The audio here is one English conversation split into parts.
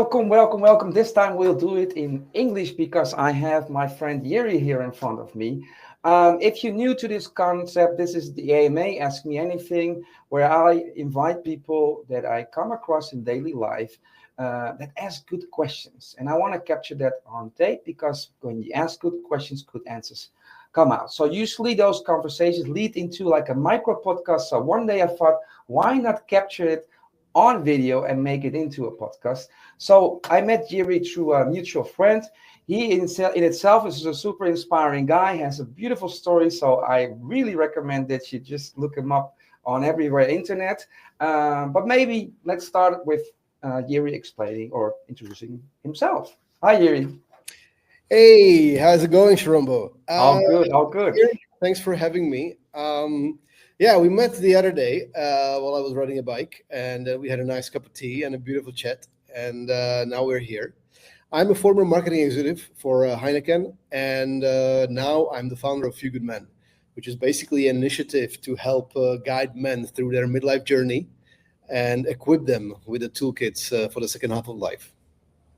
Welcome. This time we'll do it in English because I have my friend Jiri here in front of me. If you're new to this concept, this is the AMA, Ask Me Anything, where I invite people that I come across in daily life that ask good questions. And I want to capture that on tape because when you ask good questions, good answers come out. So usually those conversations lead into like a micro podcast. So one day I thought, why not capture it on video and make it into a podcast? So I met Jiri through a mutual friend. He in itself is a super inspiring guy, has a beautiful story. So I really recommend that you just look him up on everywhere internet. But maybe let's start with Jiri explaining or introducing himself. Hi, Jiri. Hey, how's it going, Sharumbo? All good, all good. Thanks for having me. Yeah, we met the other day while I was riding a bike, and we had a nice cup of tea and a beautiful chat. And now we're here. I'm a former marketing executive for Heineken, and now I'm the founder of Few Good Men, which is basically an initiative to help guide men through their midlife journey and equip them with the toolkits for the second half of life.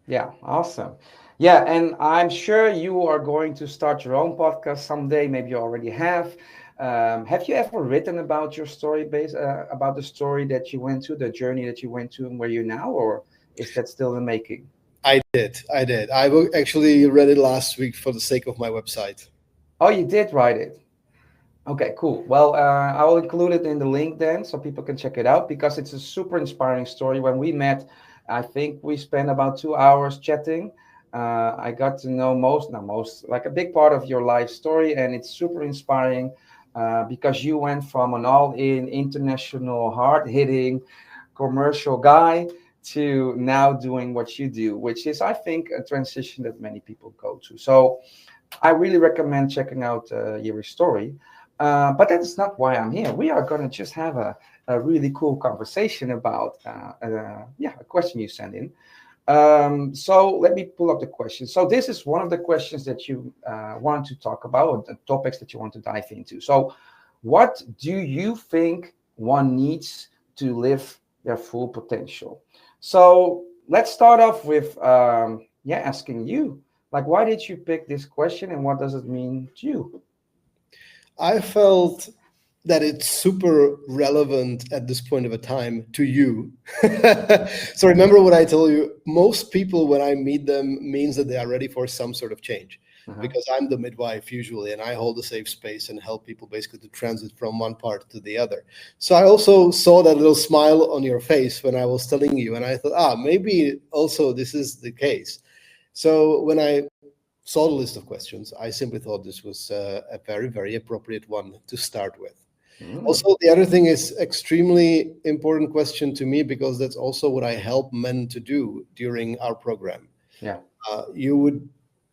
Yeah, awesome. Yeah, and I'm sure you are going to start your own podcast someday. Maybe you already have. Have you ever written about your story about the story that you went to, the journey that you went to, and where you're now, or is that still in the making? I did. Actually read it last week for the sake of my website. Oh, you did write it. Okay, cool. Well, I will include it in the link then so people can check it out because it's a super inspiring story. When we met, I think we spent about 2 hours chatting. I got to know like a big part of your life story, and it's super inspiring because you went from an all in, international, hard hitting, commercial guy to now doing what you do, which is, I think, a transition that many people go to. So I really recommend checking out your story. But that's not why I'm here. We are going to just have a really cool conversation about a question you sent in. So let me pull up the question. So this is one of the questions that you want to talk about, or the topics that you want to dive into. So what do you think one needs to live their full potential? So let's start off with asking you, like, why did you pick this question and what does it mean to you? I felt that it's super relevant at this point of a time to you. So remember what I told you, most people when I meet them means that they are ready for some sort of change, because I'm the midwife usually, and I hold a safe space and help people basically to transit from one part to the other. So I also saw that little smile on your face when I was telling you, and I thought, maybe also this is the case. So when I saw the list of questions, I simply thought this was a very, very appropriate one to start with. Also, the other thing is extremely important question to me because that's also what I help men to do during our program. Yeah. You would,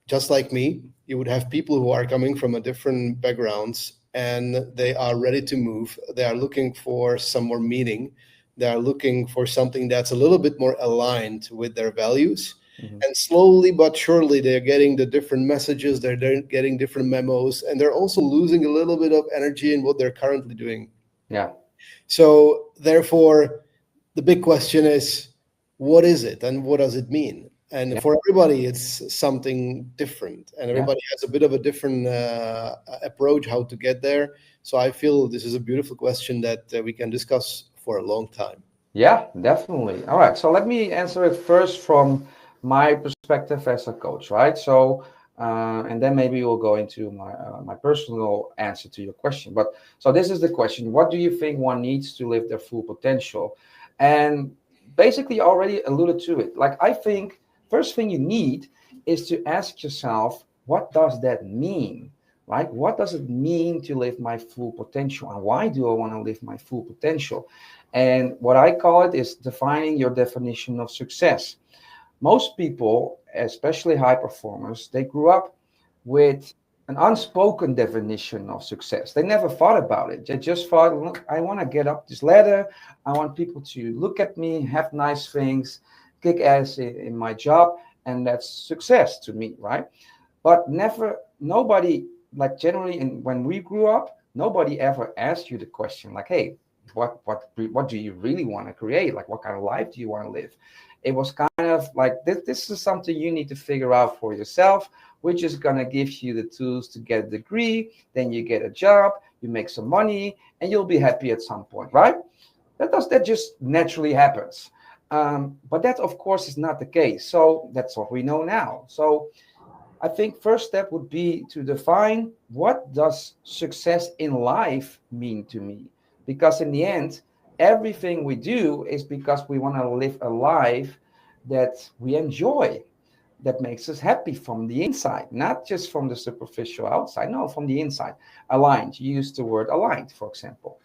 just like me, you would have people who are coming from a different backgrounds and they are ready to move. They are looking for some more meaning. They are looking for something that's a little bit more aligned with their values. And slowly but surely, they're getting the different messages, they're getting different memos, and they're also losing a little bit of energy in what they're currently doing. Yeah. So therefore, the big question is, what is it and what does it mean? And for everybody, it's something different, and everybody has a bit of a different approach how to get there. So I feel this is a beautiful question that we can discuss for a long time. Yeah, definitely. All right. So let me answer it first from my perspective as a coach, right? So, and then maybe we'll go into my personal answer to your question. But so this is the question: what do you think one needs to live their full potential? And basically, already alluded to it. Like I think first thing you need is to ask yourself, what does that mean? Right? What does it mean to live my full potential? And why do I want to live my full potential? And what I call it is defining your definition of success. Most people, especially high performers, they grew up with an unspoken definition of success. They never thought about it. They just thought, look, I want to get up this ladder. I want people to look at me, have nice things, kick ass in my job, and that's success to me, right? But nobody, like generally, and when we grew up, nobody ever asked you the question, like, hey, what do you really want to create? Like, what kind of life do you want to live? It was kind of like, this is something you need to figure out for yourself. We're just gonna give you the tools to get a degree, then you get a job, you make some money, and you'll be happy at some point, right? That just naturally happens. But that, of course, is not the case. So that's what we know now. So I think first step would be to define, what does success in life mean to me? Because in the end, everything we do is because we want to live a life that we enjoy, that makes us happy from the inside, not just from the superficial outside. No, from the inside. Aligned. You use the word aligned, for example.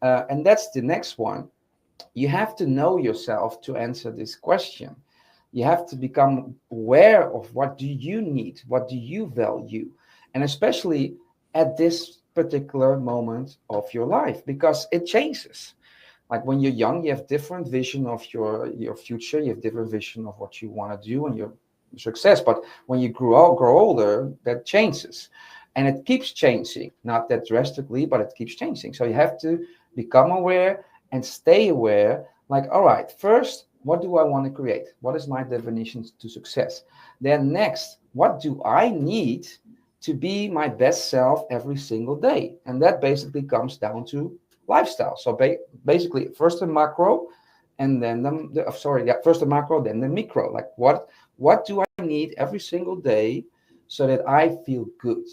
And that's the next one. You have to know yourself to answer this question. You have to become aware of, what do you need, what do you value, and especially at this particular moment of your life, because it changes. Like when you're young, you have different vision of your future, you have different vision of what you want to do and your success. But when you grow older, that changes, and it keeps changing, not that drastically, but it keeps changing. So you have to become aware and stay aware. Like, all right, first, what do I want to create? What is my definition to success? Then next, what do I need to be my best self every single day? And that basically comes down to lifestyle. So basically, first the macro, and then first the macro, then the micro. Like, what do I need every single day so that I feel good,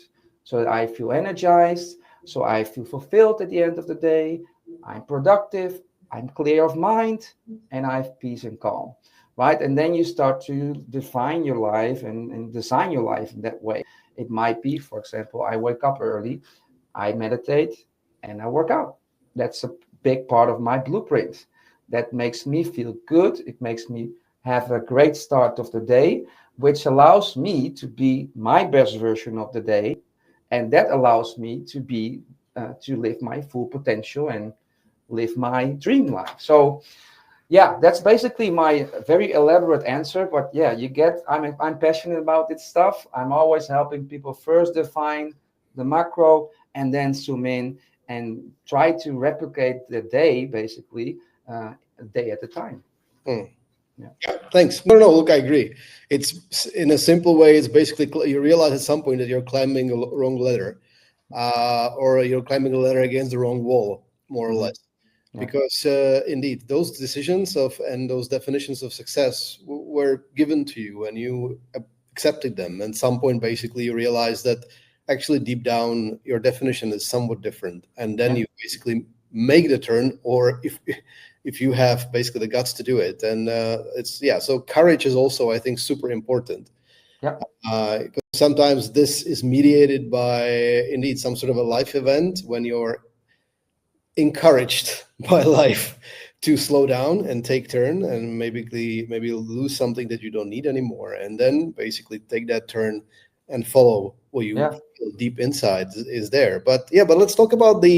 so that I feel energized, so I feel fulfilled at the end of the day, I'm productive, I'm clear of mind, and I have peace and calm, right? And then you start to define your life and design your life in that way. It might be, for example, I wake up early, I meditate, and I work out. That's a big part of my blueprint. That makes me feel good. It makes me have a great start of the day, which allows me to be my best version of the day. And that allows me to live my full potential and live my dream life. So yeah, that's basically my very elaborate answer. But yeah, I'm passionate about this stuff. I'm always helping people first define the macro and then zoom in and try to replicate the day, basically, a day at a time. Hmm. Yeah. Thanks. No, no, look, I agree. It's in a simple way. It's basically you realize at some point that you're climbing a wrong ladder, or you're climbing a ladder against the wrong wall, more or Mhm. less. Yeah. Because indeed, those decisions of and those definitions of success were given to you, and you accepted them. And at some point, basically, you realize that actually deep down, your definition is somewhat different, and then Yeah. you basically make the turn, or if you have basically the guts to do it. And it's yeah, so courage is also, I think, super important. Yeah. 'Cause sometimes this is mediated by indeed some sort of a life event when you're encouraged by life to slow down and take turn, and maybe lose something that you don't need anymore, and then basically take that turn and follow what you Yeah. feel deep inside is there. But yeah, but let's talk about the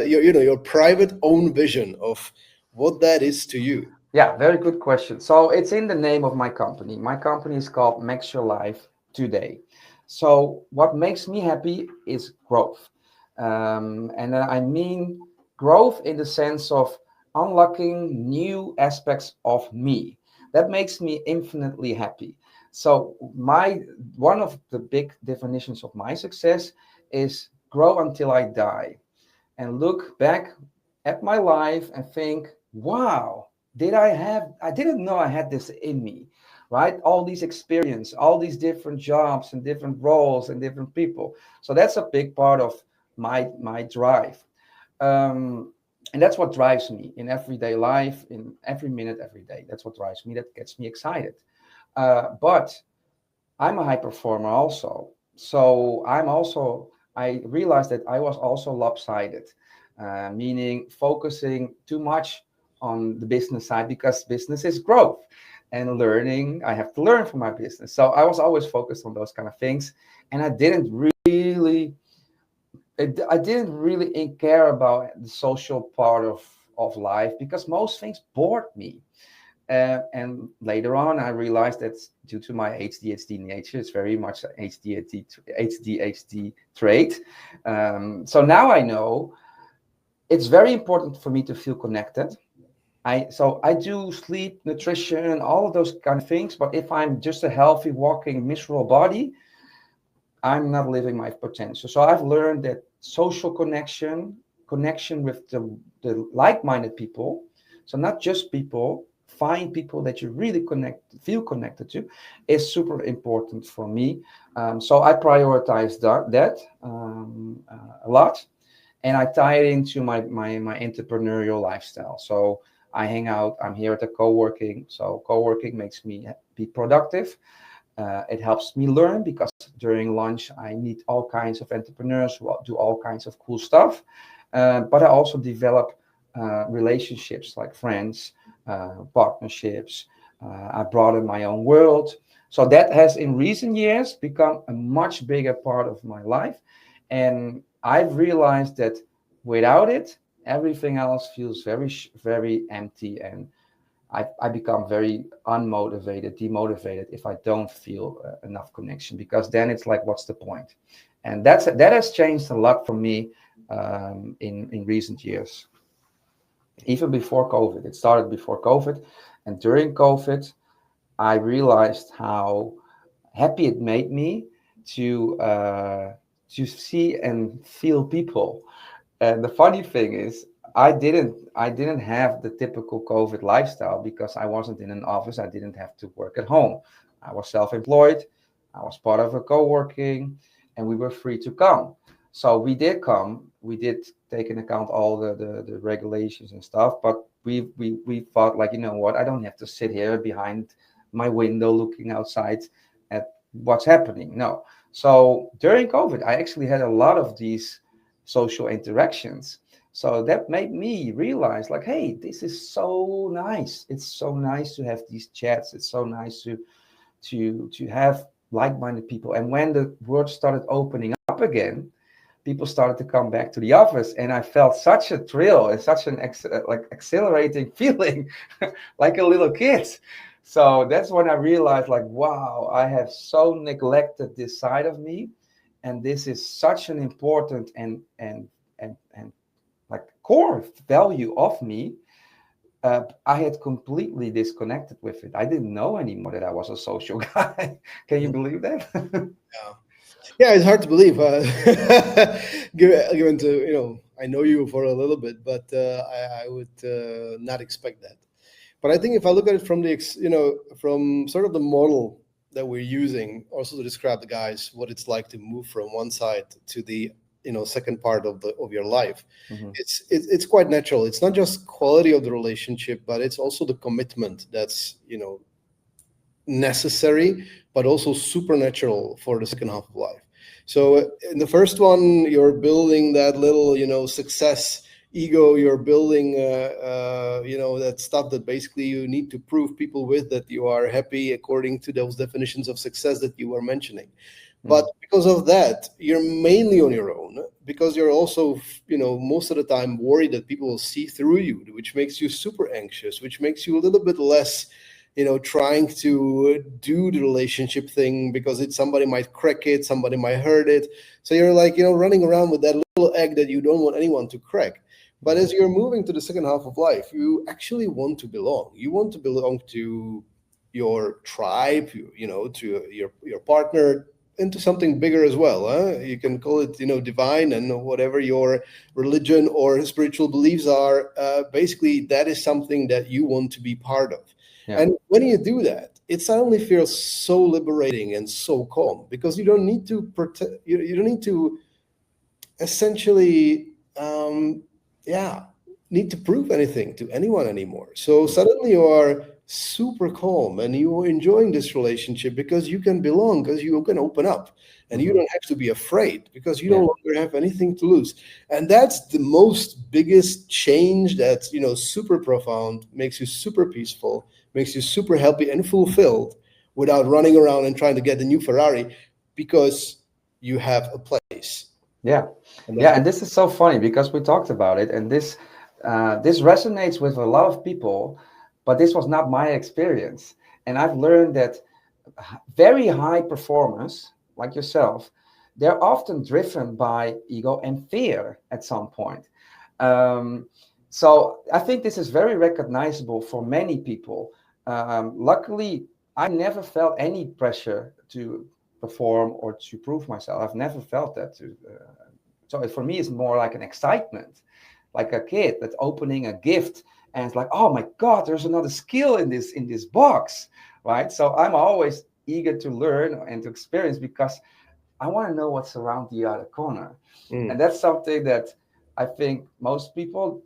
your, your private own vision of what that is to you. Yeah, very good question. So it's in the name of my company. My company is called Makes Your Life Today. So what makes me happy is growth. And I mean growth in the sense of unlocking new aspects of me. That makes me infinitely happy. So my one of the big definitions of my success is grow until I die and look back at my life and think, wow, I didn't know I had this in me, right? All these experience, all these different jobs and different roles and different people. So that's a big part of my drive. And that's what drives me in everyday life, in every minute, every day. That's what drives me. That gets me excited. But I'm a high performer also. So I realized that I was also lopsided, meaning focusing too much on the business side because business is growth and learning. I have to learn from my business. So I was always focused on those kind of things. And I didn't really care about the social part of life because most things bored me. And later on, I realized that due to my ADHD nature, it's very much an ADHD trait. So now I know it's very important for me to feel connected. I do sleep, nutrition, all of those kind of things. But if I'm just a healthy, walking, miserable body, I'm not living my potential. So I've learned that social connection, connection with the like-minded people, so not just people, find people that you really feel connected to, is super important for me. So I prioritize that a lot, and I tie it into my entrepreneurial lifestyle. So I hang out. I'm here at the co-working. So co-working makes me be productive. It helps me learn because during lunch I meet all kinds of entrepreneurs who do all kinds of cool stuff. But I also develop relationships like friends, partnerships. I broaden my own world. So that has in recent years become a much bigger part of my life. And I've realized that without it, everything else feels very empty, and I become very unmotivated, demotivated if I don't feel enough connection, because then it's like, what's the point? And that has changed a lot for me in recent years, even before COVID. It started before COVID, and during COVID, I realized how happy it made me to see and feel people. And the funny thing is, I didn't have the typical COVID lifestyle because I wasn't in an office. I didn't have to work at home. I was self-employed. I was part of a co-working, and we were free to come. So we did come. We did take into account all the regulations and stuff. But we thought, like, you know what? I don't have to sit here behind my window looking outside at what's happening. No. So during COVID, I actually had a lot of these social interactions. So that made me realize, like, hey, this is so nice. It's so nice to have these chats. It's so nice to have like-minded people. And when the world started opening up again, people started to come back to the office, and I felt such a thrill and such an like exhilarating feeling, like a little kid. So that's when I realized, like, wow, I have so neglected this side of me, and this is such an important and like core value of me. I had completely disconnected with it. I didn't know anymore that I was a social guy. Can you believe that? Yeah. Yeah, it's hard to believe. Given to, I know you for a little bit, but I would not expect that. But I think if I look at it from from sort of the model that we're using, also to describe the guys what it's like to move from one side to the second part of your life, Mhm. it's quite natural. It's not just quality of the relationship, but it's also the commitment that's necessary, but also supernatural for the second half of life. So in the first one, you're building that little, success ego. You're building, that stuff that basically you need to prove people with that you are happy according to those definitions of success that you were mentioning. But because of that, you're mainly on your own, because you're also, most of the time worried that people will see through you, which makes you super anxious, which makes you a little bit less trying to do the relationship thing because somebody might crack it, somebody might hurt it. So you're like, running around with that little egg that you don't want anyone to crack. But as you're moving to the second half of life, you actually want to belong. You want to belong to your tribe, to your partner, into something bigger as well. You can call it, divine, and whatever your religion or spiritual beliefs are. Basically, that is something that you want to be part of. Yeah. And when you do that, it suddenly feels so liberating and so calm, because you don't need to you don't need to essentially need to prove anything to anyone anymore. So suddenly you are super calm and you are enjoying this relationship because you can belong, because you can open up, and you don't have to be afraid because you no Yeah. longer have anything to lose. And that's the most biggest change. That's super profound, makes you super peaceful, makes you super happy and fulfilled, without running around and trying to get the new Ferrari, because you have a place. Yeah, And that's yeah, and this is so funny because we talked about it, and this resonates with a lot of people, but this was not my experience. And I've learned that very high performers like yourself, they're often driven by ego and fear at some point. Um, so I think this is very recognizable for many people. Luckily, I never felt any pressure to perform or to prove myself. I've never felt that. So for me, it's more like an excitement, like a kid that's opening a gift, and it's like, oh my God, there's another skill in this box, right? So I'm always eager to learn and to experience because I want to know what's around the other corner. And Mm. that's something that I think most people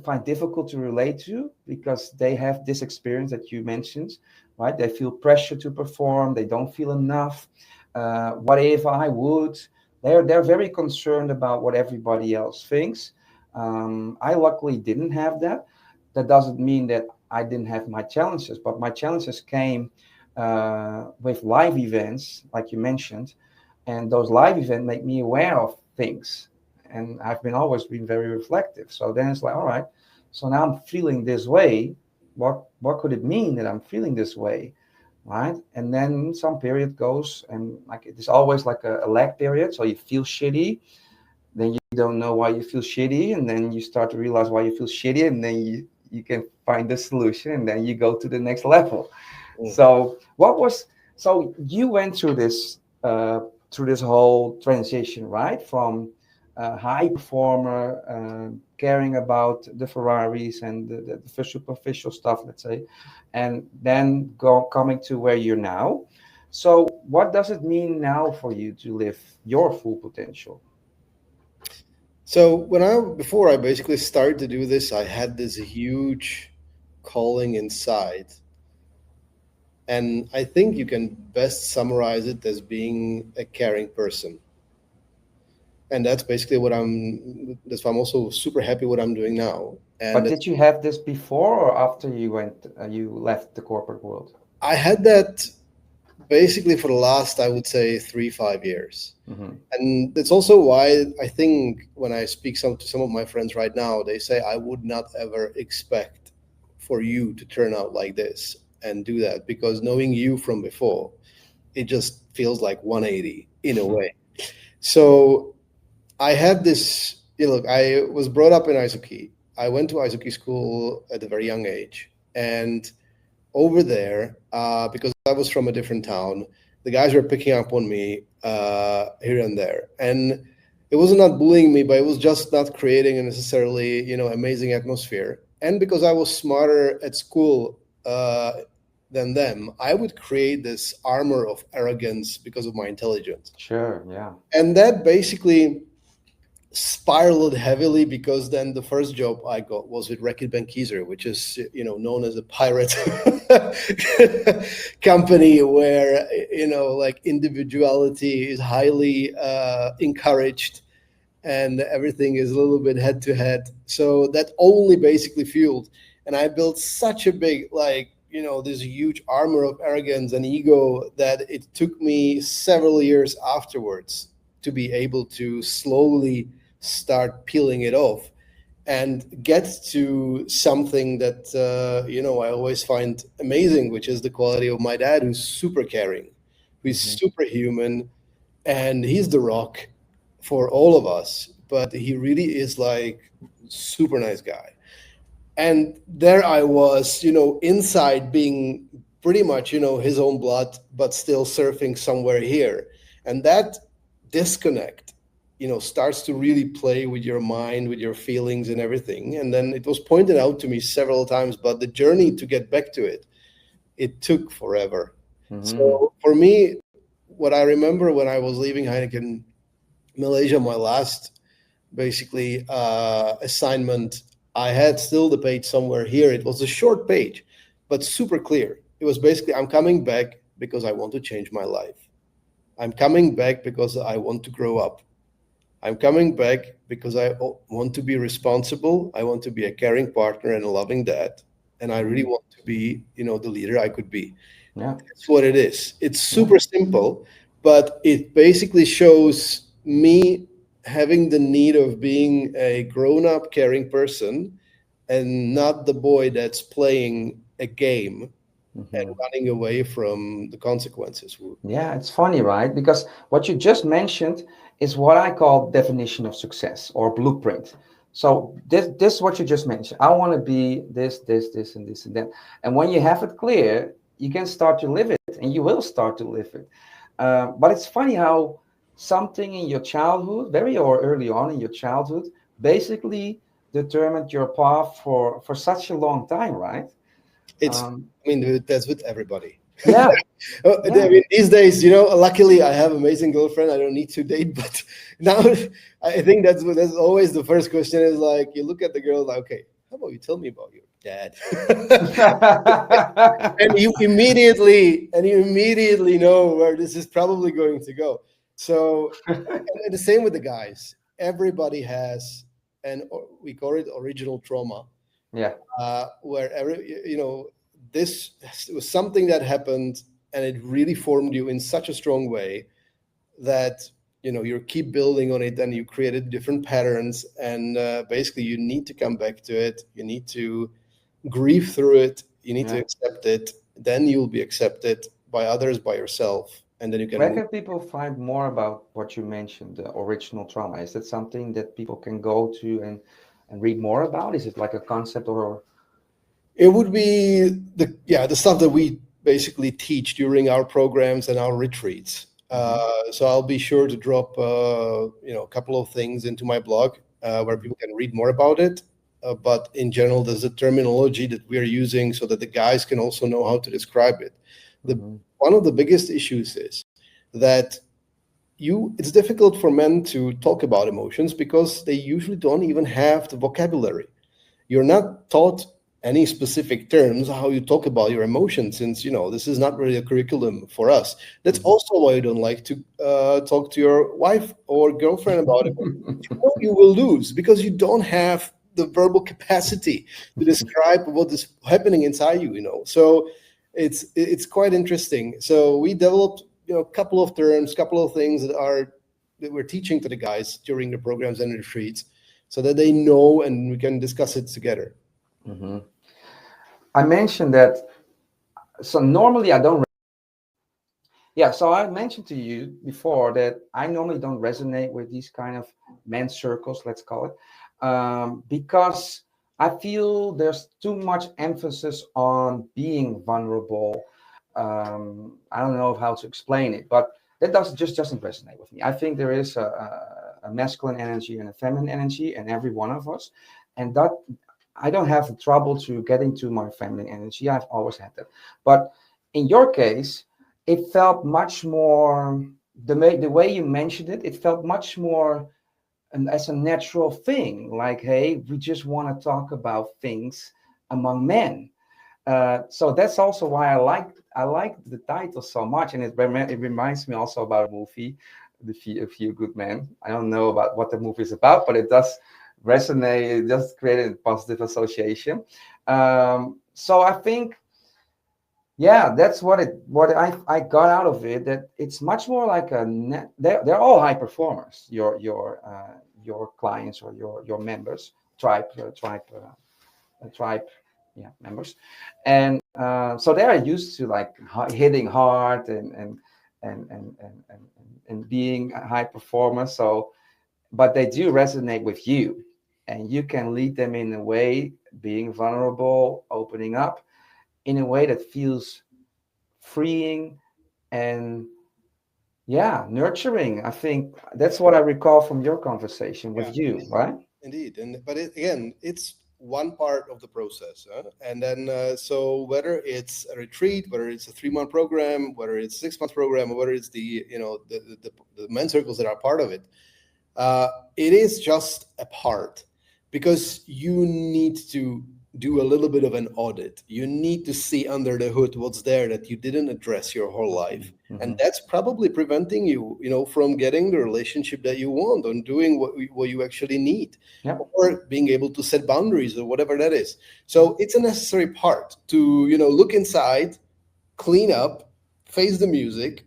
find difficult to relate to because they have this experience that you mentioned, right? They feel pressure to perform, they don't feel enough. What if I would? They're very concerned about what everybody else thinks. I luckily didn't have that. That doesn't mean that I didn't have my challenges, but my challenges came with live events, like you mentioned, and those live events make me aware of things, and I've been always been very reflective. So then it's like, all right, so now I'm feeling this way. What could it mean that I'm feeling this way, right? And then some period goes, and like it is always like a lag period, so you feel shitty, then you don't know why you feel shitty, and then you start to realize why you feel shitty, and then you can find the solution, and then you go to the next level. Mm. So what was so you went through this whole transition, right? From high performer, caring about the Ferraris and the superficial stuff, let's say, and then coming to where you're now. So what does it mean now for you to live your full potential? So before I basically started to do this, I had this huge calling inside, and I think you can best summarize it as being a caring person. And that's basically what that's why I'm also super happy what I'm doing now. But And did you have this before or after you left the corporate world? I had that basically for the last, I would say, 3, 5 years. Hmm. And it's also why I think when I speak to some of my friends right now, they say I would not ever expect for you to turn out like this and do that, because knowing you from before, it just feels like 180 in a way. So I had this. Look, I was brought up in Izuki. I went to Izuki school at a very young age, and over there, because I was from a different town, the guys were picking up on me here and there, and it was not bullying me, but it was just not creating a necessarily amazing atmosphere. And because I was smarter at school than them, I would create this armor of arrogance because of my intelligence, Sure, yeah. and that basically spiraled heavily, because then the first job I got was with Reckitt Benckiser, which is known as a pirate company where like individuality is highly encouraged, and everything is a little bit head to head. So that only basically fueled, and I built such a big this huge armor of arrogance and ego that it took me several years afterwards to be able to slowly start peeling it off and get to something that I always find amazing, which is the quality of my dad, who's super caring, who's Hmm. super human, and he's the rock for all of us. But he really is like super nice guy. And there I was, inside being pretty much, his own blood, but still surfing somewhere here. And that disconnect, starts to really play with your mind, with your feelings and everything. And then it was pointed out to me several times, but the journey to get back to it, it took forever. Hmm. So for me, what I remember when I was leaving Heineken Malaysia, my last basically assignment, I had still the page somewhere here. It was a short page, but super clear. It was basically, I'm coming back because I want to change my life. I'm coming back because I want to grow up. I'm coming back because I want to be responsible. I want to be a caring partner and a loving dad. And I really Hmm. want to be, the leader I could be. Yeah, That's what it is. It's yeah. super simple, but it basically shows me having the need of being a grown up, caring person and not the boy that's playing a game and Hmm. running away from the consequences. Yeah, it's funny, right? Because what you just mentioned is what I call definition of success or blueprint. So this is what you just mentioned. I want to be this, and this, and that. And when you have it clear, you can start to live it, and you will start to live it. But it's funny how something in your childhood, very or early on in your childhood, basically determined your path for such a long time, right? It's, Um, I mean, that's with everybody. yeah, I yeah. mean, these days, luckily I have amazing girlfriend. I don't need to date, but now I think that's always the first question is like, you look at the girl like, okay, how about you tell me about your dad? And you immediately know where this is probably going to go. So, and the same with the guys. Everybody has, and we call it original trauma, Yeah, where this was something that happened, and it really formed you in such a strong way that you keep building on it, and you created different patterns, and basically you need to come back to it. You need to grieve through it. You need to yeah. accept it. Then you'll be accepted by others, by yourself, and then you can Where move. can people find more about what you mentioned, the original trauma? Is that something that people can go to and read more about? Is it like a concept or? It would be the stuff that we basically teach during our programs and our retreats. Mhm, So I'll be sure to drop a couple of things into my blog where mhm, people can read more about it. But in general, there's a terminology that we are using so that the guys can also know how to describe it. The mhm, One of the biggest issues is that it's difficult for men to talk about emotions because they usually don't even have the vocabulary. You're not taught any specific terms how you talk about your emotions, since this is not really a curriculum for us. That's mhm. also why you don't like to talk to your wife or girlfriend about it. You will lose because you don't have the verbal capacity to describe what is happening inside you. So it's quite interesting. So we developed a couple of terms, couple of things that we're teaching to the guys during the programs and retreats, so that they know and we can discuss it together. Mhm. I mentioned that. So normally I don't. Yeah, so I mentioned to you before that I normally don't resonate with these kind of men's circles, let's call it, because I feel there's too much emphasis on being vulnerable. I don't know how to explain it, but that doesn't resonate with me. I think there is a masculine energy and a feminine energy in every one of us, and that I don't have the trouble to get into my feminine energy. I've always had that, but in your case it felt much more the way you mentioned it. It felt much more as a natural thing. Like, hey, we just want to talk about things among men. So that's also why I like the title so much, and it reminds me also about a movie, A Few Good Men. I don't know about what the movie is about, but it does resonate. It does create a positive association. So I think yeah, that's what I got out of it. That it's much more like they're all high performers. Your clients or your members, tribe, yeah, members, and so they are used to like hitting hard and being a high performer. So, but they do resonate with you, and you can lead them in a way, being vulnerable, opening up in a way that feels freeing and yeah, nurturing. I think that's what I recall from your conversation Yeah, with you, right? indeed. Again, it's one part of the process, huh? And then so whether it's a retreat, whether it's a 3-month program, whether it's 6 months program, or whether it's the men's circles that are part of it, uh, it is just a part, because you need to do a little bit of an audit. You need to see under the hood what's there that you didn't address your whole life. And Mm-hmm. that's probably preventing you, from getting the relationship that you want, and doing what you actually need, Yeah. or being able to set boundaries or whatever that is. So it's a necessary part to, look inside, clean up, face the music,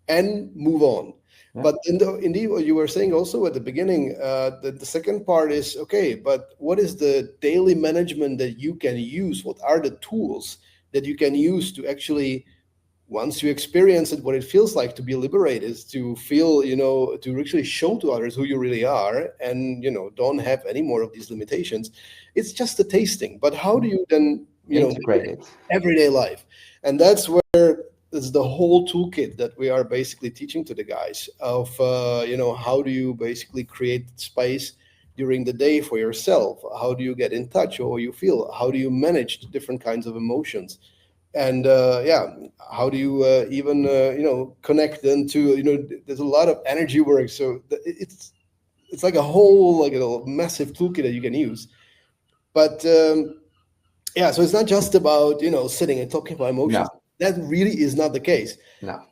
and move on. Yeah. But indeed, what you were saying also at the beginning, the second part is okay, but what is the daily management that you can use? What are the tools that you can use to actually once you experience it, what it feels like to be liberated is to feel, to actually show to others who you really are, and don't have any more of these limitations. It's just a tasting, but how do you then Integrate it. everyday life? And that's where is the whole toolkit that we are basically teaching to the guys of how do you basically create space during the day for yourself, how do you get in touch or you feel, how do you manage the different kinds of emotions, and how do you even connect them to, there's a lot of energy work, so it's like a whole, like a massive toolkit that you can use. But yeah, so it's not just about sitting and talking about emotions. No, That really is not the case. no.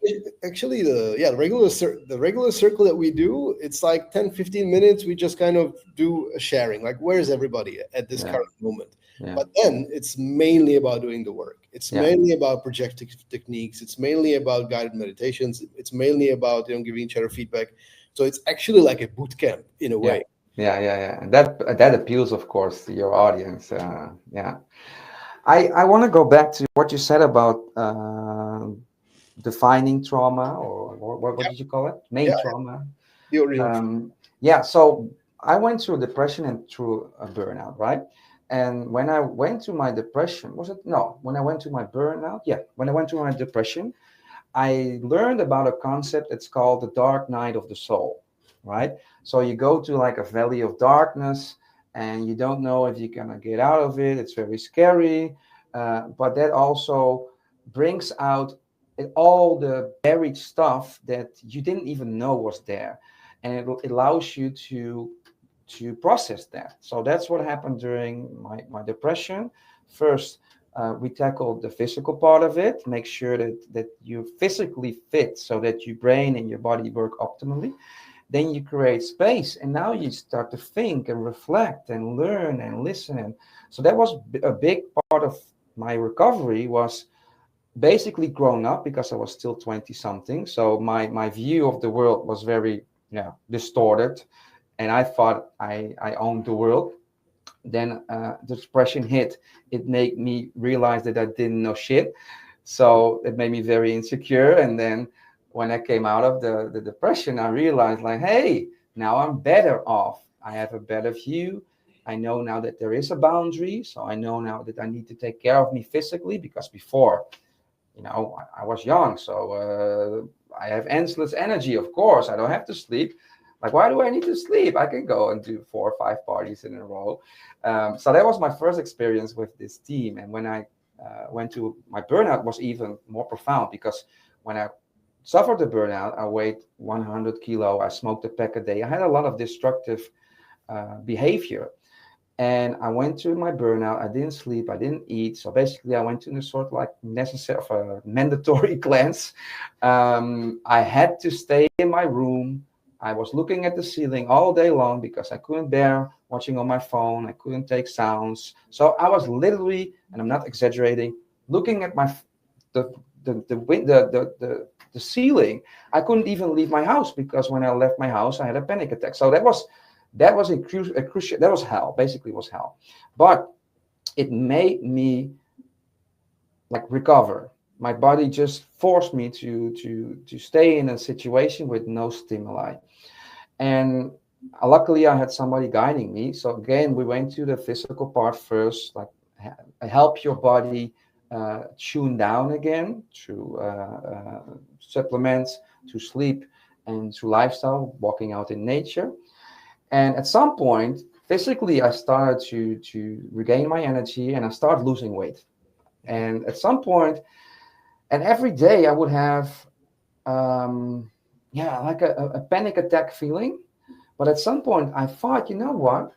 Actually, the regular circle that we do, it's like 10-15 minutes. We just kind of do a sharing, like where's everybody at this Yeah, current moment. yeah, But then it's mainly about doing the work. It's yeah, mainly about projective techniques. It's mainly about guided meditations. It's mainly about giving each other feedback. So it's actually like a boot camp in a yeah, way. yeah, yeah, yeah. And that appeals, of course, to your audience. Yeah. I want to go back to what you said about defining trauma, or what did you call it? Yeah, Main trauma. the origin. Yeah, so I went through depression and through a burnout, right? And when I went to my depression, was it? No, when I went to my burnout, yeah, when I went to my depression, I learned about a concept that's called the dark night of the soul, right? So you go to like a valley of darkness and you don't know if you're gonna get out of it. It's very scary, but that also brings out all the buried stuff that you didn't even know was there, and it allows you to process that. So that's what happened during my depression. First, we tackled the physical part of it, make sure that you physically fit so that your brain and your body work optimally. Then you create space, and now you start to think and reflect and learn and listen. And so that was a big part of my recovery, was basically grown up because I was still 20 something. So my view of the world was very, yeah, distorted, and I thought I owned the world. Then the depression hit. It made me realize that I didn't know shit. So it made me very insecure. And then when I came out of the depression, I realized, like, hey, now I'm better off. I have a better view. I know now that there is a boundary. So I know now that I need to take care of me physically, because before, I was young. So I have endless energy, of course. I don't have to sleep. Like, why do I need to sleep? I can go and do 4 or 5 parties in a row. So that was my first experience with this team. And when I went to my burnout, was even more profound, because when I suffered the burnout, I weighed 100 kilo. I smoked a pack a day. I had a lot of destructive behavior. And I went to my burnout. I didn't sleep. I didn't eat. So basically, I went to a sort of like necessary, of a mandatory cleanse. I had to stay in my room. I was looking at the ceiling all day long because I couldn't bear watching on my phone. I couldn't take sounds. So I was literally, and I'm not exaggerating, looking at the the ceiling. I couldn't even leave my house, because when I left my house, I had a panic attack. So that was a crucial, that was hell. Basically, was hell. But it made me like recover. My body just forced me to stay in a situation with no stimuli. And luckily, I had somebody guiding me. So again, we went to the physical part first, like help your body tune down again through supplements, to sleep, and through lifestyle, walking out in nature. And at some point, physically, I started to regain my energy, and I started losing weight. And at some point, and every day, I would have, like a panic attack feeling. But at some point, I thought, you know what?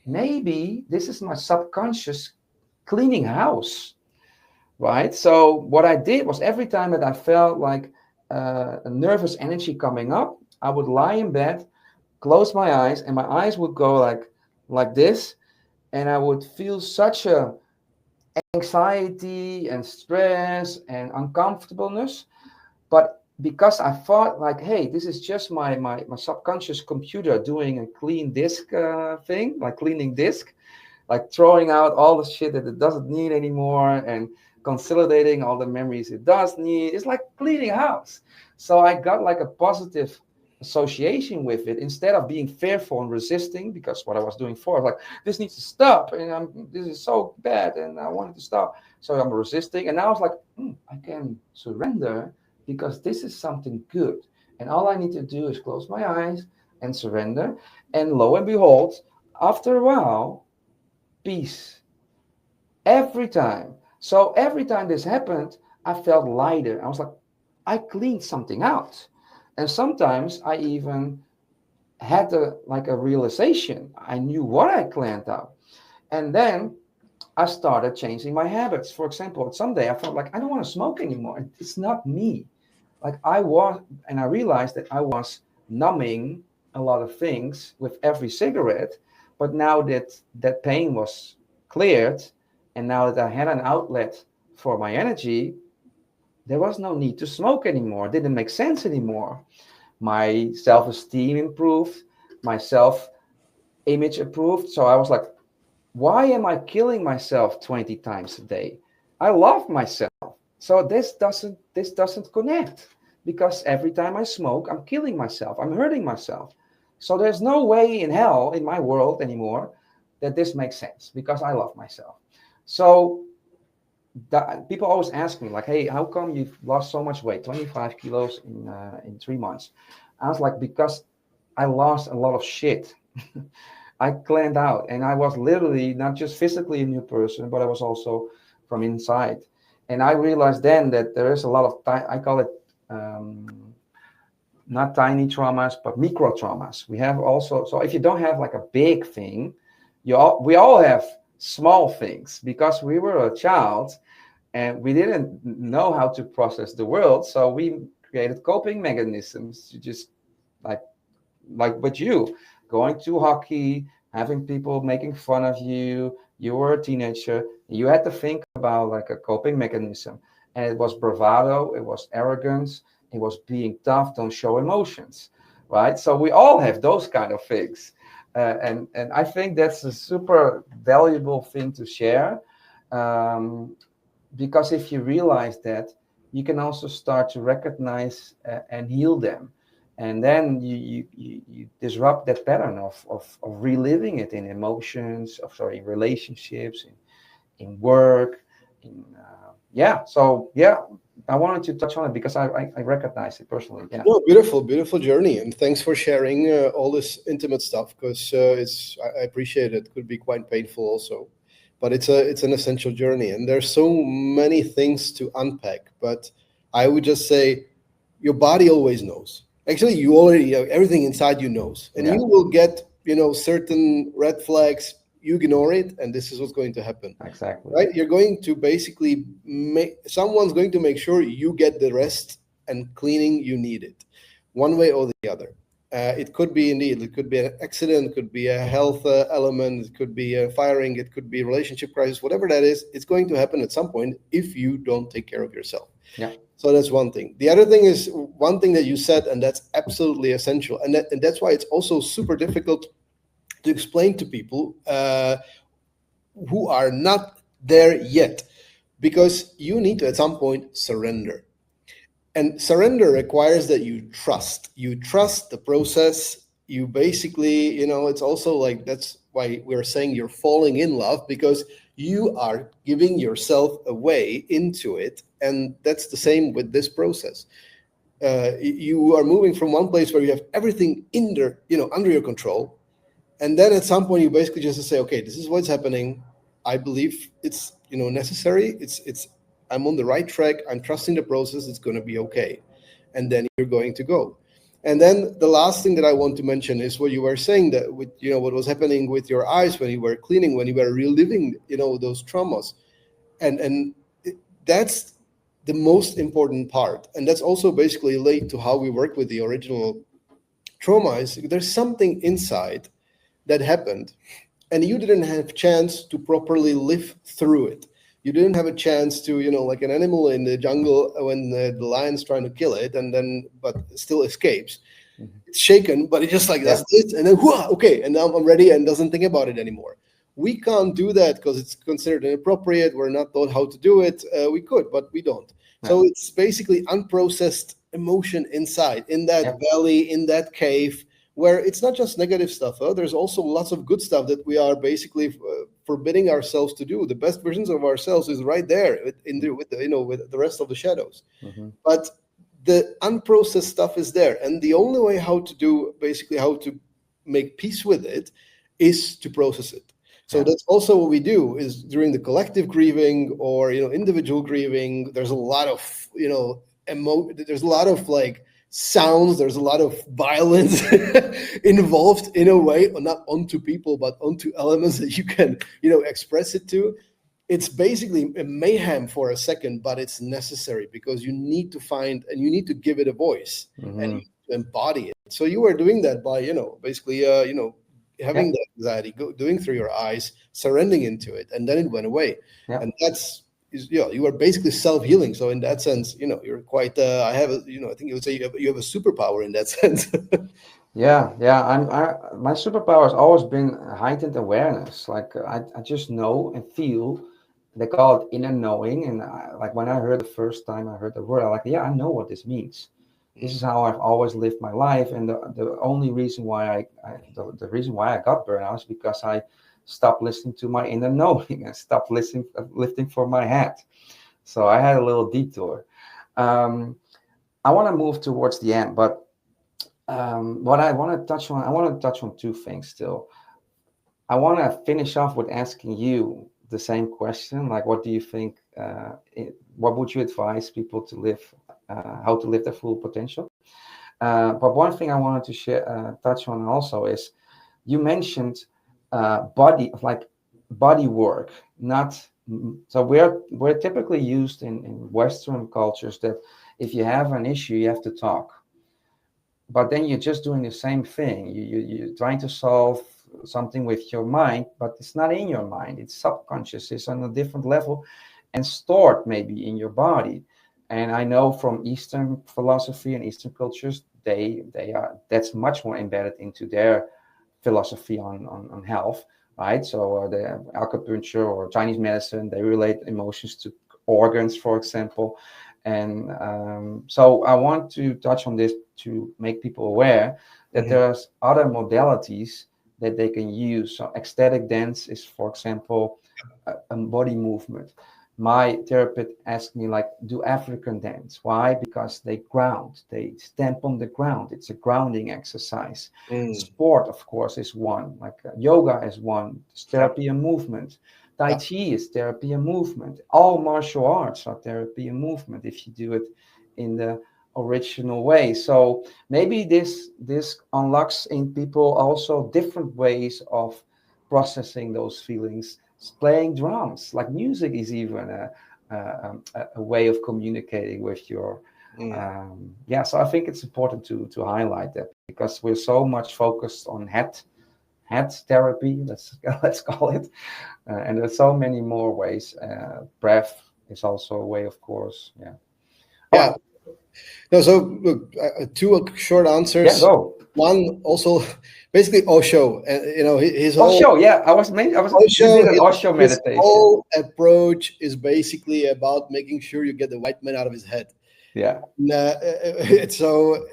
Maybe this is my subconscious cleaning house, right? So what I did was, every time that I felt like a nervous energy coming up, I would lie in bed, close my eyes, and my eyes would go like this, and I would feel such a anxiety and stress and uncomfortableness. But because I thought, like, hey, this is just my subconscious computer doing a clean disk thing, like cleaning disk, like throwing out all the shit that it doesn't need anymore, and consolidating all the memories it does need. It's like cleaning a house. So I got like a positive association with it instead of being fearful and resisting, because what I was doing before, I was like, this needs to stop, and this is so bad, and I want it to stop. So I'm resisting, and now it's like, I can surrender because this is something good, and all I need to do is close my eyes and surrender, and lo and behold, after a while, peace every time. So every time this happened, I felt lighter. I was like, I cleaned something out. And sometimes I even had a realization. I knew what I cleaned out. And then I started changing my habits. For example, someday I felt like I don't want to smoke anymore. It's not me. And I realized that I was numbing a lot of things with every cigarette. But now that that pain was cleared, and now that I had an outlet for my energy, there was no need to smoke anymore. It didn't make sense anymore. My self-esteem improved, my self-image improved. So I was like, why am I killing myself 20 times a day? I love myself. So this doesn't connect, because every time I smoke, I'm killing myself. I'm hurting myself. So there's no way in hell in my world anymore that this makes sense, because I love myself. So people always ask me, like, hey, how come you've lost so much weight, 25 kilos in 3 months? I was like, because I lost a lot of shit. I cleaned out, and I was literally not just physically a new person, but I was also from inside. And I realized then that there is a lot of I call it not tiny traumas, but micro traumas. We have also, so if you don't have like a big thing, we all have small things, because we were a child and we didn't know how to process the world. So we created coping mechanisms to just like with you, going to hockey, having people making fun of you. You were a teenager. You had to think about like a coping mechanism. And it was bravado, it was arrogance, it was being tough, don't show emotions, right? So we all have those kind of things. And I think that's a super valuable thing to share. Because if you realize that, you can also start to recognize and heal them. And then you disrupt that pattern of reliving it in emotions, in relationships, in work, So I wanted to touch on it because I recognize it personally. Yeah. No, beautiful journey, and thanks for sharing all this intimate stuff, because I appreciate it. Could be quite painful also, but it's an essential journey, and there's so many things to unpack. But I would just say, your body always knows. Actually, you already everything inside you knows, and you will get certain red flags. You ignore it, and this is what's going to happen. Exactly. Right? You're going to basically someone's going to make sure you get the rest and cleaning you need it, one way or the other. It could be it could be an accident, it could be a health element, it could be a firing, it could be a relationship crisis, whatever that is. It's going to happen at some point if you don't take care of yourself. Yeah. So that's one thing. The other thing is one thing that you said, and that's absolutely essential, and that's why it's also super difficult to explain to people who are not there yet, because you need to at some point surrender. And surrender requires that you trust the process. You basically, it's also like, that's why we're saying you're falling in love, because you are giving yourself away into it. And that's the same with this process. You are moving from one place where you have everything under your control. And then at some point you basically just say, okay, this is what's happening. I believe it's necessary. I'm on the right track. I'm trusting the process. It's going to be okay. And then you're going to go. And then the last thing that I want to mention is what you were saying, that with what was happening with your eyes when you were cleaning, when you were reliving those traumas, and that's the most important part. And that's also basically linked to how we work with the original trauma. Is there's something inside that happened, and you didn't have chance to properly live through it. You didn't have a chance to, like an animal in the jungle when the lion's trying to kill it, but still escapes. Mm-hmm. It's shaken, but it just like does this, and then okay, and now I'm ready, and doesn't think about it anymore. we can't do that because it's considered inappropriate. We're not taught how to do it. We could, but we don't. Yeah. So it's basically unprocessed emotion inside, in that Yep. valley, in that cave, where it's not just negative stuff. There's also lots of good stuff that we are basically forbidding ourselves to do. The best versions of ourselves is right there with the rest of the shadows. Mhm. But the unprocessed stuff is there, and the only way how to make peace with it is to process it. So Yeah. that's also what we do is during the collective grieving or individual grieving. There's a lot of there's a lot of like sounds. There's a lot of violence involved in a way, not onto people but onto elements that you can express it to. It's basically a mayhem for a second, but it's necessary because you need to find and you need to give it a voice and you need to embody it. So you were doing that by basically having the anxiety doing through your eyes, surrendering into it, and then it went away. Yeah. And you are basically self-healing. So in that sense, you're quite I think you would say you have a superpower in that sense. Yeah, yeah. My superpower has always been heightened awareness. Like I just know and feel. They call it inner knowing, and like when I heard the first time I heard the word, I like, yeah, I know what this means. This is how I've always lived my life, and the only reason why the reason why I got burnout is because I stopped listening to my inner knowing and stopped lifting for my head. So I had a little detour. I want to move towards the end, but what I want to touch on, I want to touch on two things still. I want to finish off with asking you the same question, like what do you think? What would you advise people to live, how to live their full potential? But one thing I wanted to touch on also is you mentioned body work, not so we're typically used in Western cultures that if you have an issue, you have to talk. But then you're just doing the same thing. You're trying to solve something with your mind, but it's not in your mind. It's subconscious. It's on a different level and stored maybe in your body. And I know from Eastern philosophy and Eastern cultures, that's much more embedded into their philosophy on health, right? So the acupuncture or Chinese medicine, they relate emotions to organs, for example. And so I want to touch on this to make people aware that there's other modalities that they can use. So ecstatic dance is, for example, a body movement. My therapist asked me, like, do African dance. Why? Because they ground, they stamp on the ground. It's a grounding exercise. Sport, of course, is one. Like yoga is one. It's therapy and movement. Tai Chi is therapy and movement. All martial arts are therapy and movement if you do it in the original way. So maybe this unlocks in people also different ways of processing those feelings. Playing drums, like music, is even a way of communicating with your. So I think it's important to highlight that because we're so much focused on head therapy. Let's call it. And there's so many more ways. Breath is also a way, of course. Yeah. Yeah. No, so look, two short answers. Yeah, go. One also, basically Osho, his whole Osho. Yeah, you did an Osho meditation. His whole approach is basically about making sure you get the white man out of his head. Yeah. So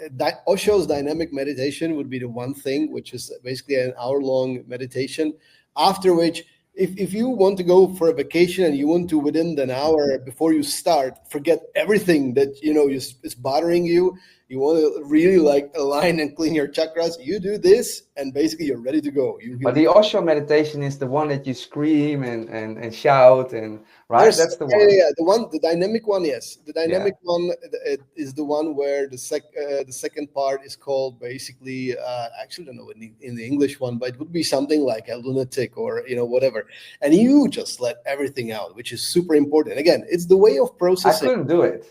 Osho's dynamic meditation would be the one thing, which is basically an hour-long meditation, after which if you want to go for a vacation and you want to within an hour before you start forget everything that is bothering you, you want to really like align and clean your chakras, you do this and basically you're ready to go. But the Osho meditation is the one that you scream and shout and right. That's the one. Yeah, the dynamic one. Yes, the dynamic one is the one where the second part is called basically. Actually, I don't know in the English one, but it would be something like a lunatic or whatever. And you just let everything out, which is super important. Again, it's the way of processing. I couldn't do it.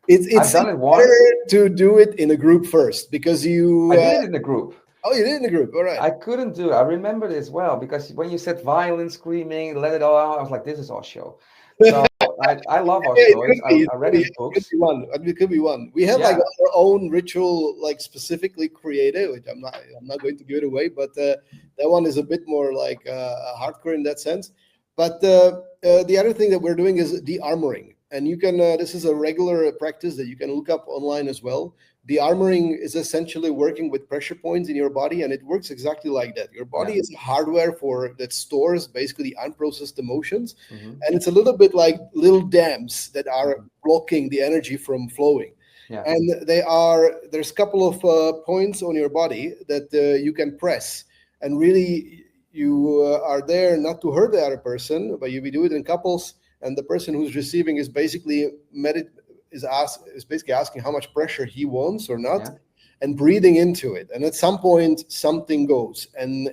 It's done it once. better to do it in a group first because you. I did it in a group. Oh, you did it in a group. All right. I couldn't do it. I remember this well because when you said violence, screaming, let it all out, I was like, this is Osho. So I love our Yeah, it stories. could be. It I could read be, his it could books. be one. It could be one. We have like Yeah, our own ritual, like specifically created, which I'm not going to give it away, but that one is a bit more like hardcore in that sense. But the other thing that we're doing is de-armoring, and you can. This is a regular practice that you can look up online as well. De-armoring is essentially working with pressure points in your body, and it works exactly like that. Your body yeah, is hardware for that stores basically unprocessed emotions, hmm, and it's a little bit like little dams that are hmm, blocking the energy from flowing. yeah, And there's a couple of points on your body that you can press, and really you are there not to hurt the other person, but we do it in couples, and the person who's receiving is basically is basically asking how much pressure he wants or not, yeah, and breathing into it, and at some point something goes, and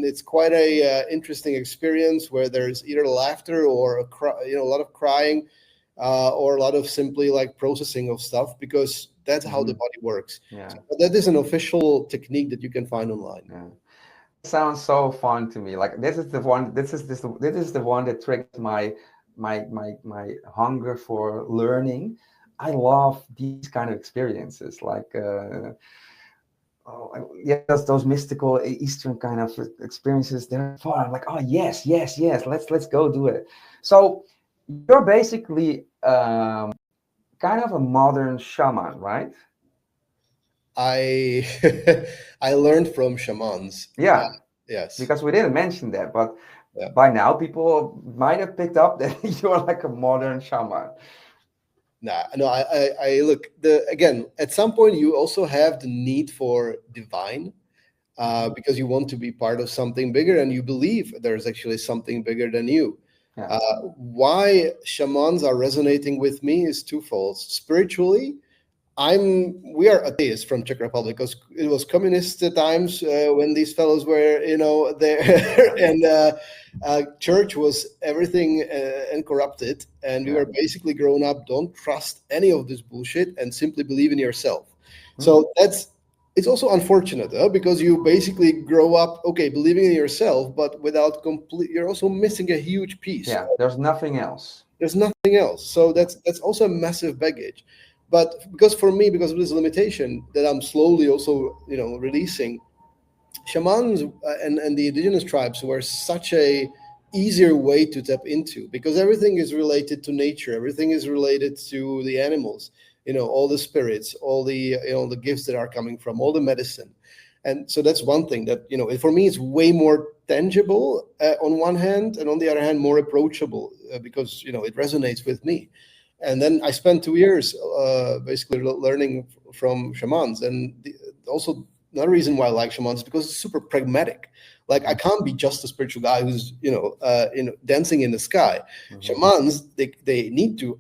it's quite a interesting experience where there's either laughter or a lot of crying, or a lot of simply like processing of stuff, because that's how the hmm, body works. yeah, So that is an official technique that you can find online. yeah. Sounds so fun to me. Like this is the one. This is the one that triggers my hunger for learning. I love these kind of experiences. Like yeah, those mystical Eastern kind of experiences. They're fun. I'm like, oh yes, yes, yes. Let's go do it. So you're basically kind of a modern shaman, right? I I learned from shamans. Yeah, Yes. because we didn't mention that, but Yeah. by now people might have picked up that you're like a modern shaman. Nah, no, I look, the again, at some point you also have the need for divine, Mhm. because you want to be part of something bigger, and you believe there's actually something bigger than you. Yeah, Why shamans are resonating with me is twofold. Spiritually, we are atheists from Czech Republic, because it was communist times when these fellows were, there, yeah, and church was everything and corrupted, and we yeah. were basically grown up. Don't trust any of this bullshit, and simply believe in yourself. Hmm. So it's also unfortunate, because you basically grow up, okay, believing in yourself, but without complete. You're also missing a huge piece. Yeah, there's nothing else. There's nothing else. So Yeah, that's also a massive baggage. But because for me, because of this limitation that I'm slowly also, releasing, shamans and the indigenous tribes were such a easier way to tap into, because everything is related to nature, everything is related to the animals, all the spirits, all the gifts that are coming from all the medicine. And so that's one thing that, for me, it's way more tangible on one hand, and on the other hand more approachable, because it resonates with me. And then I spent 2 years basically learning from shamans, and also another reason why I like shamans is because it's super pragmatic. Like, I mhm, can't be just a spiritual guy who's dancing in the sky. mhm. Shamans, they need to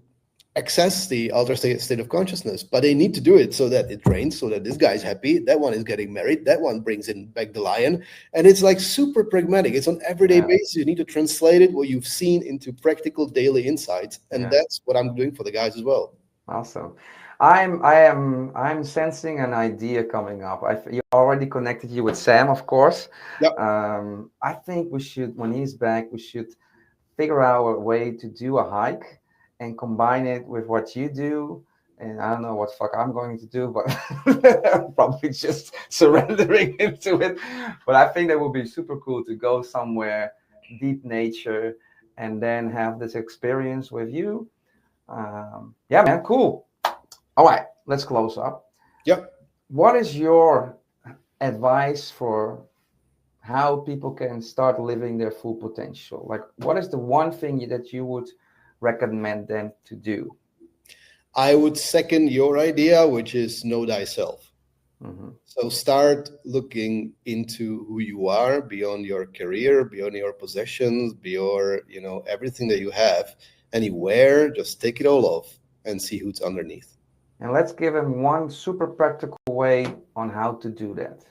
access the altered state of consciousness, but they need to do it so that it rains, so that this guy's happy, that one is getting married, that one brings in back the lion. And it's like super pragmatic. It's on everyday Yeah, basis. You need to translate it, what you've seen, into practical daily insights, and yeah. that's what I'm doing for the guys as well. Awesome. I'm sensing an idea coming up. You already connected you with Sam, of course. Yep. I think we should, when he's back, we should figure out a way to do a hike and combine it with what you do. And I don't know what fuck I'm going to do, but probably just surrendering into it. But I think that would be super cool to go somewhere deep nature and then have this experience with you. Yeah, man, cool. All right, let's close up. Yep. What is your advice for how people can start living their full potential? Like, what is the one thing that you would recommend them to do? I would second your idea, which is know thyself. Hmm. So start looking into who you are beyond your career, beyond your possessions, beyond, everything that you have, anywhere. Just take it all off and see who's underneath. And let's give them one super practical way on how to do that.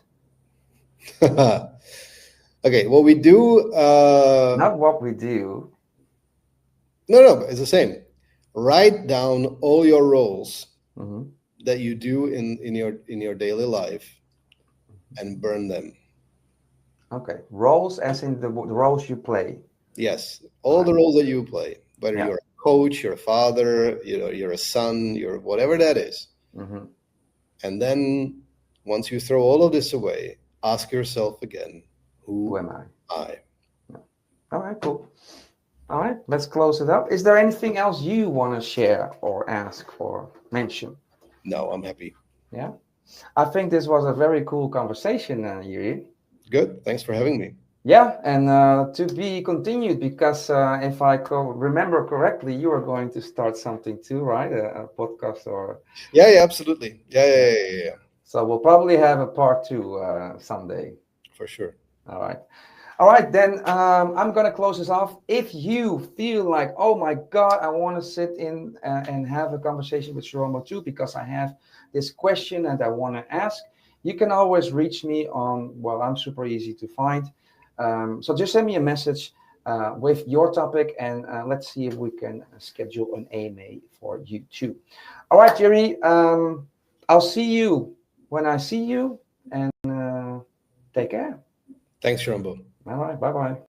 Okay, what we do, Not what we do. no, it's the same. Write down all your roles Hmm. that you do in your daily life, and burn them. Okay, roles as in the roles you play. Yes, All all right. the roles that you play, whether Yeah. you're a coach, you're a father, you're a son, you're whatever that is. Mm-hmm. And then once you throw all of this away, ask yourself again, Who who am I? am I? Yeah. All right, cool. All right, let's close it up. Is there anything else you want to share or ask or mention? No, I'm happy. Yeah, I think this was a very cool conversation, Jiri. Good. Thanks for having me. Yeah, and to be continued because if I remember correctly, you are going to start something too, right? A podcast or Yeah, absolutely. yeah. Yeah. So we'll probably have a part two someday. For sure. All right. All right, then I'm going to close this off. If you feel like, oh my God, I want to sit in and have a conversation with Sharomo too, because I have this question and I want to ask, you can always reach me on, well, I'm super easy to find. So just send me a message with your topic and let's see if we can schedule an AMA for you too. All right, Jerry, I'll see you when I see you and take care. Thanks, Rambo. All right, bye-bye.